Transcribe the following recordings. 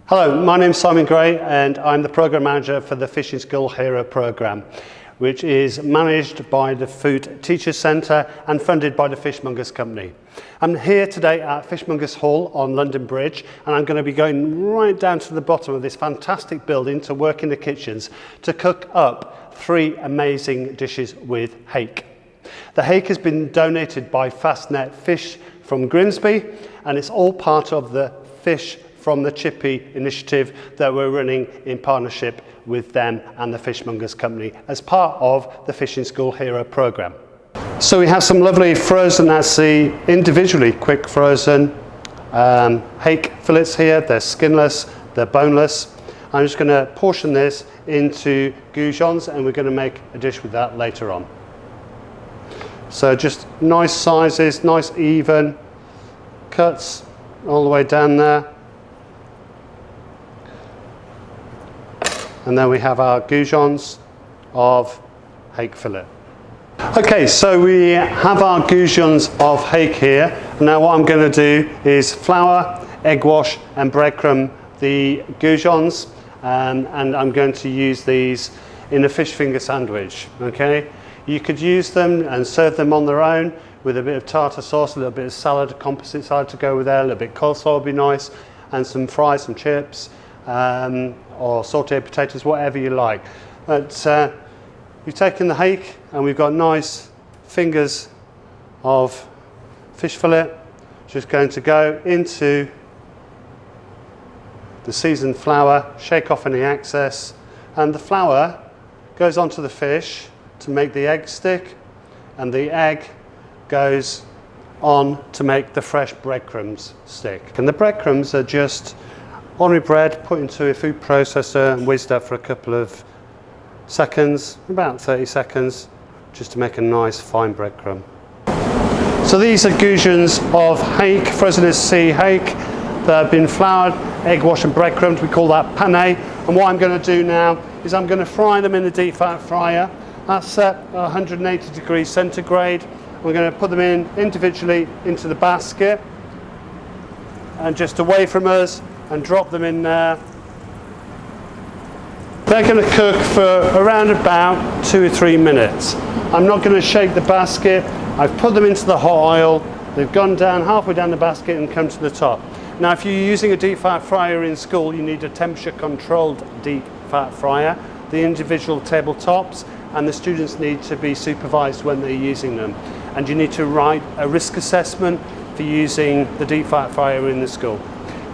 Hello, my name's Simon Gray and I'm the Programme Manager for the Fishing School Hero Programme, which is managed by the Food Teachers Centre and funded by the Fishmongers Company. I'm here today at Fishmongers Hall on London Bridge, and I'm going to be going right down to the bottom of this fantastic building to work in the kitchens to cook up 3 amazing dishes with hake. The hake has been donated by Fastnet Fish from Grimsby, and it's all part of the Fish from the Chippy initiative that we're running in partnership with them and the Fishmongers Company as part of the Fishing School Hero Programme. So we have some lovely frozen at sea, individually quick frozen hake fillets here. They're skinless, they're boneless. I'm just going to portion this into goujons and we're going to make a dish with that later on. So just nice sizes, nice even cuts all the way down there. And then we have our goujons of hake fillet. Okay, so we have our goujons of hake here. Now what I'm going to do is flour, egg wash and breadcrumb the goujons, and I'm going to use these in a fish finger sandwich. Okay, you could use them and serve them on their own with a bit of tartar sauce, a little bit of salad, a composite salad to go with there, a little bit of coleslaw would be nice, and some fries, some chips. Or sauteed potatoes, whatever you like. But we've taken the hake and we've got nice fingers of fish fillet, just going to go into the seasoned flour, shake off any excess, and the flour goes onto the fish to make the egg stick, and the egg goes on to make the fresh breadcrumbs stick. And the breadcrumbs are just ordinary bread put into a food processor and whizzed up for a couple of seconds, about 30 seconds, just to make a nice fine breadcrumb. So these are goujons of hake, frozen at sea hake, that have been floured, egg wash and breadcrumbed. We call that pane. And what I'm going to do now is I'm going to fry them in the deep fat fryer. That's set at 180 degrees centigrade. We're going to put them in individually into the basket and just away from us, and drop them in there. They're going to cook for around about 2 or 3 minutes. I'm not going to shake the basket. I've put them into the hot oil. They've gone down halfway down the basket and come to the top. Now if you're using a deep fat fryer in school, you need a temperature controlled deep fat fryer. The individual tabletops and the students need to be supervised when they're using them. And you need to write a risk assessment for using the deep fat fryer in the school.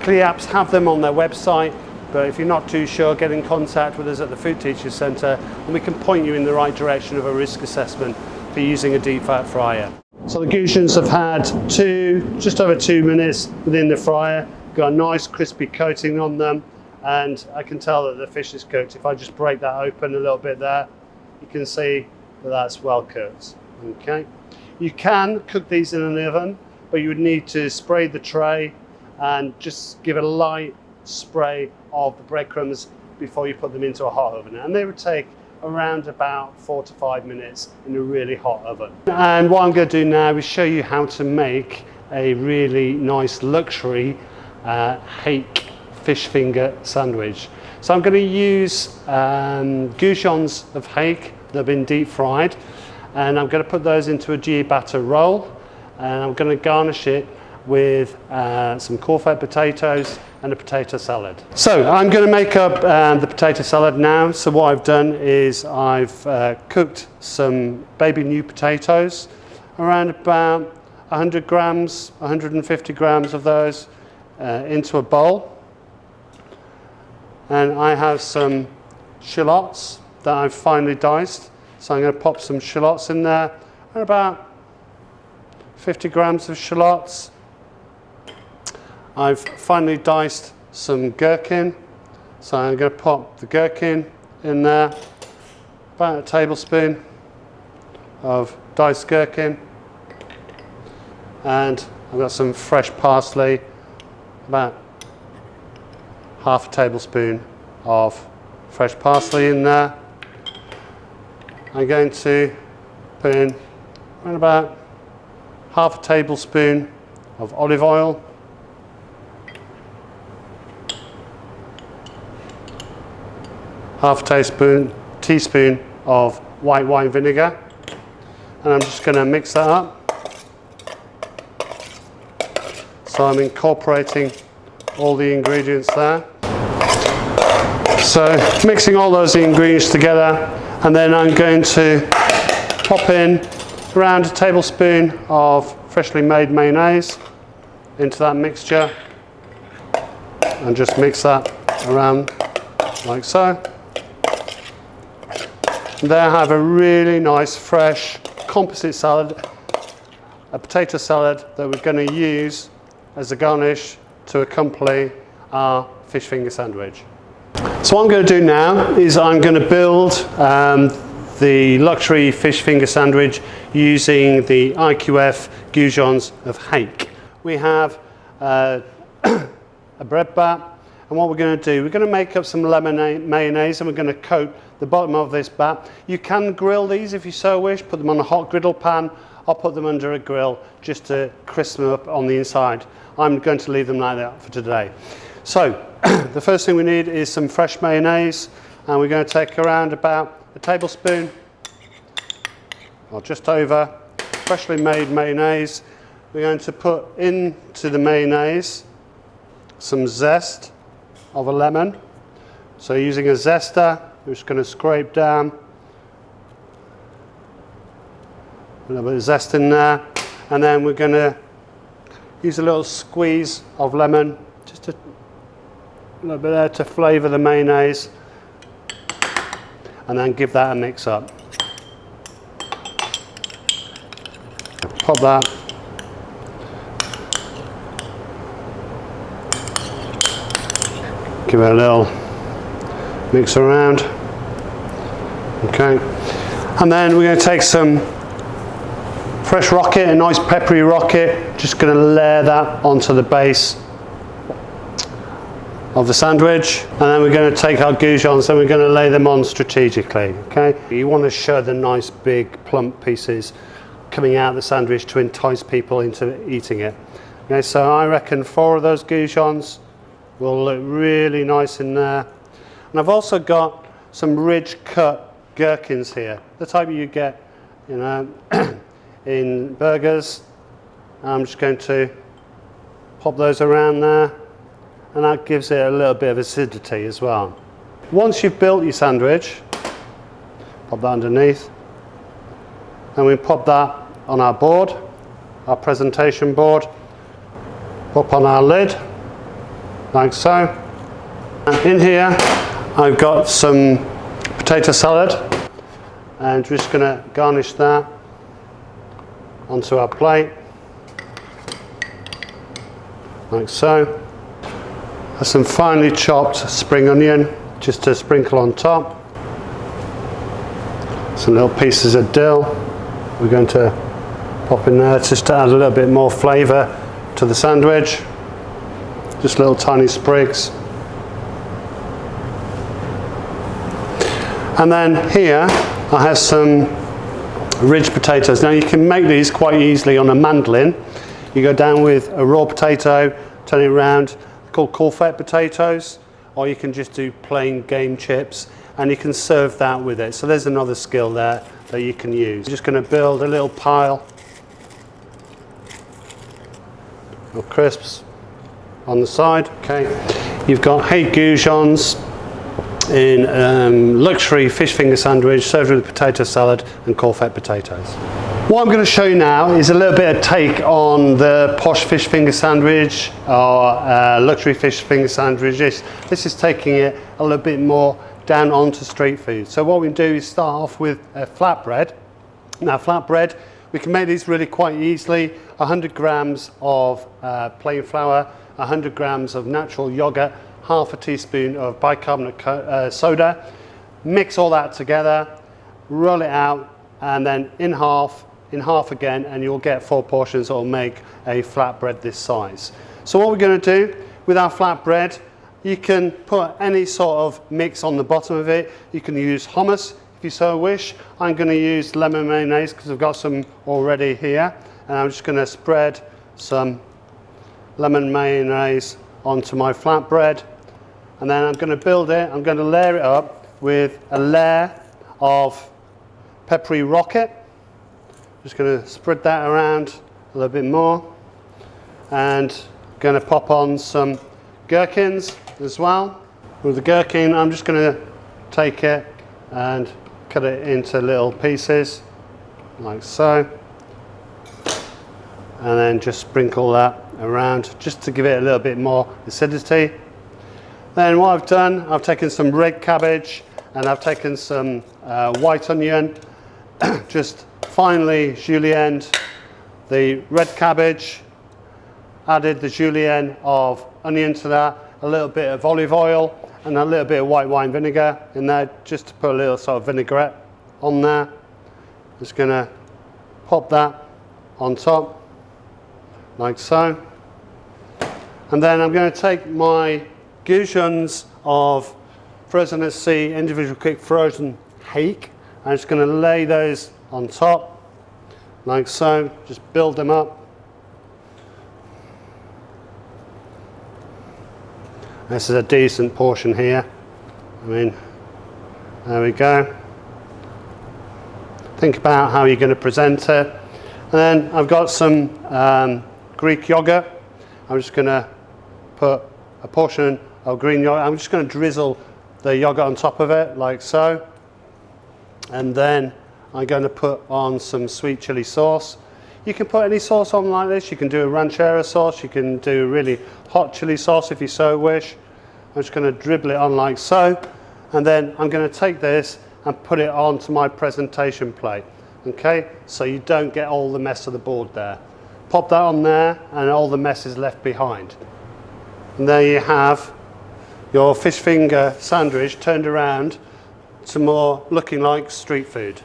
CleApps have them on their website, but if you're not too sure, get in contact with us at the Food Teachers Centre and we can point you in the right direction of a risk assessment for using a deep fat fryer. So the goujons have had just over 2 minutes within the fryer, got a nice crispy coating on them, and I can tell that the fish is cooked. If I just break that open a little bit there, you can see that that's well cooked. Okay, you can cook these in an oven, but you would need to spray the tray and just give a light spray of the breadcrumbs before you put them into a hot oven. And they would take around about 4 to 5 minutes in a really hot oven. And what I'm going to do now is show you how to make a really nice luxury hake fish finger sandwich. So I'm going to use goujons of hake that have been deep fried, and I'm going to put those into a ghee batter roll, and I'm going to garnish it with some cornfed potatoes and a potato salad. So I'm going to make up the potato salad now. So what I've done is I've cooked some baby new potatoes, around about 100 grams, 150 grams of those into a bowl. And I have some shallots that I've finely diced. So I'm going to pop some shallots in there, and about 50 grams of shallots. I've finely diced some gherkin, so I'm going to pop the gherkin in there, about a tablespoon of diced gherkin, and I've got some fresh parsley, about half a tablespoon of fresh parsley in there. I'm going to put in around about half a tablespoon of olive oil, half a teaspoon of white wine vinegar, and I'm just going to mix that up. So I'm incorporating all the ingredients there. So mixing all those ingredients together, and then I'm going to pop in around a tablespoon of freshly made mayonnaise into that mixture, and just mix that around like so. And there I have a really nice fresh composite salad, a potato salad that we're going to use as a garnish to accompany our fish finger sandwich. So what I'm going to do now is I'm going to build the luxury fish finger sandwich using the IQF goujons of Hake. We have a bread bat, and what we're going to do, we're going to make up some lemon mayonnaise, and we're going to coat the bottom of this bat. You can grill these if you so wish, put them on a hot griddle pan. I'll put them under a grill just to crisp them up on the inside. I'm going to leave them like that for today. So the first thing we need is some fresh mayonnaise, and we're going to take around about a tablespoon or just over freshly made mayonnaise. We're going to put into the mayonnaise some zest of a lemon. So using a zester, we're just going to scrape down a little bit of zest in there, and then we're going to use a little squeeze of lemon, just a little bit there to flavour the mayonnaise, and then give that a mix up. Pop that. Give it a little mix around. Okay. And then we're going to take some fresh rocket, a nice peppery rocket, just going to layer that onto the base of the sandwich, and then we're going to take our goujons and we're going to lay them on strategically. Okay, you want to show the nice big plump pieces coming out of the sandwich to entice people into eating it. Okay, so I reckon 4 of those goujons will look really nice in there. And I've also got some ridge cut gherkins here, the type you get, you know, in burgers. I'm just going to pop those around there, and that gives it a little bit of acidity as well. Once you've built your sandwich, pop that underneath, and we pop that on our board, our presentation board, pop on our lid, like so. And in here, I've got some potato salad, and we're just going to garnish that onto our plate, like so. There's some finely chopped spring onion just to sprinkle on top. Some little pieces of dill we're going to pop in there just to add a little bit more flavour to the sandwich. Just little tiny sprigs. And then here I have some ridged potatoes. Now you can make these quite easily on a mandolin. You go down with a raw potato, turn it around, called courgette potatoes, or you can just do plain game chips, and you can serve that with it. So there's another skill there that you can use. Just going to build a little pile of crisps on the side. Okay, you've got Hake goujons in luxury fish finger sandwich served with potato salad and courgette potatoes. What I'm going to show you now is a little bit of take on the Posh fish finger sandwich or luxury fish finger sandwiches. This is taking it a little bit more down onto street food. So what we do is start off with a flatbread. Now flatbread, we can make these really quite easily. 100 grams of plain flour, 100 grams of natural yogurt, half a teaspoon of bicarbonate soda. Mix all that together, roll it out, and then in half again, and you'll get 4 portions that will make a flatbread this size. So what we're going to do with our flatbread, you can put any sort of mix on the bottom of it. You can use hummus if you so wish. I'm going to use lemon mayonnaise because I've got some already here, and I'm just going to spread some lemon mayonnaise onto my flatbread, and then I'm going to build it. I'm going to layer it up with a layer of peppery rocket. Just going to spread that around a little bit more, and going to pop on some gherkins as well. With the gherkin, I'm just going to take it and cut it into little pieces like so, and then just sprinkle that around just to give it a little bit more acidity. Then what I've done, I've taken some red cabbage and I've taken some white onion, just finely julienned the red cabbage, added the julienne of onion to that, a little bit of olive oil and a little bit of white wine vinegar in there, just to put a little sort of vinaigrette on there. Just going to pop that on top like so, and then I'm going to take my goujons of frozen at sea individual cooked frozen hake. I'm just going to lay those on top like so, just build them up. This is a decent portion here. I mean, there we go. Think about how you're going to present it. And then I've got some Greek yogurt. I'm just going to put a portion of green yogurt. I'm just going to drizzle the yogurt on top of it like so. And then I'm going to put on some sweet chili sauce. You can put any sauce on like this. You can do a ranchero sauce. You can do really hot chili sauce if you so wish. I'm just going to dribble it on like so. And then I'm going to take this and put it onto my presentation plate. Okay, so you don't get all the mess of the board there. Pop that on there and all the mess is left behind. And there you have your fish finger sandwich turned around to more looking like street food.